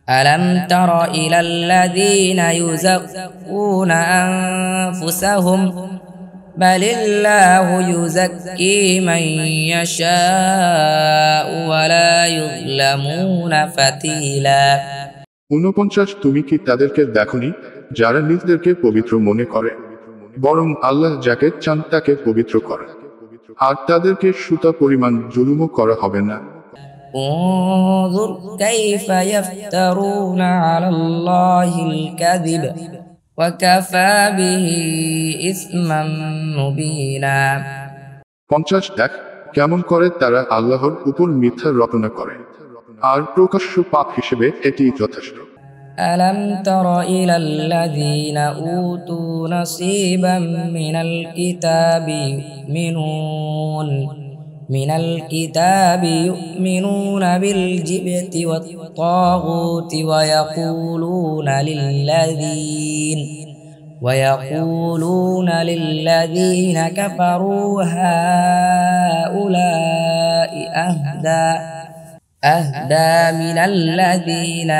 ألم تر إلى الذين يزكون أنفسهم بل الله يزكي من يشاء ولا يظلمون فتيلا 49 তুমি কি তাদেরকে দেখনি যারা নিজেদেরকে পবিত্র মনে করে বরং আল্লাহ যাকে চান তাকে পবিত্র করে আর তাদেরকে সুতা পরিমাণ জুলুমও করা হবে না انظر كيف يفترون على الله الكذب وكفى به إثما مبينا 50 দেখ কেমন করে তারা আল্লাহর উপর মিথ্যা রটনা করে আর প্রকাশ্য পাপ হিসেবে এটি যথেষ্ট ألم تر إلى الذين أوتوا نصيبا من الكتاب يؤمنون بالجبت والطاغوت ويقولون للذين كفروا هؤلاء أهدى من الذين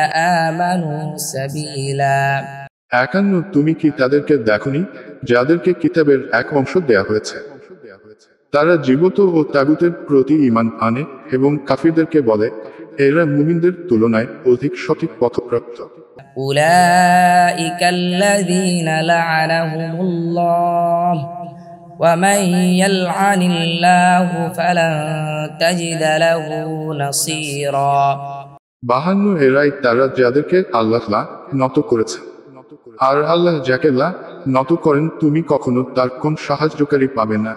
آمنوا سبيلا 51 তুমি কি তাদেরকে দেখনি যাদেরকে কিতাবের এক অংশ দেয়া হয়েছে তারা জীবত ও তাগুতের প্রতি ঈমান আনে এবং কাফিরদেরকে বলে এরা মুমিনদের তুলনায় অধিক সঠিক পথপ্রাপ্ত أولئك الذين لعنهم الله ومن يلعن الله فلن تجد له نصيرا 52 এরাই তারা যাদেরকে আল্লাহ নত করেছে আর আল্লাহ যাকে নত করেন তুমি কখনো তার কোন সাহায্যকারী পাবে না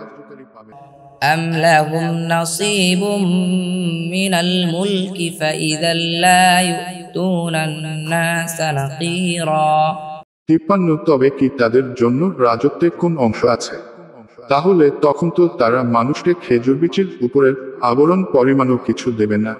أم لهم نصيب من الملك فإذا لا يؤتون الناس نقيرا 53 তবে কি তাদের জন্য রাজত্বে কোন অংশ আছে তাহলে তখন তো তারা মানুষকে খেজুর বিচির উপরের আবরণ পরিমাণও কিছু দেবে না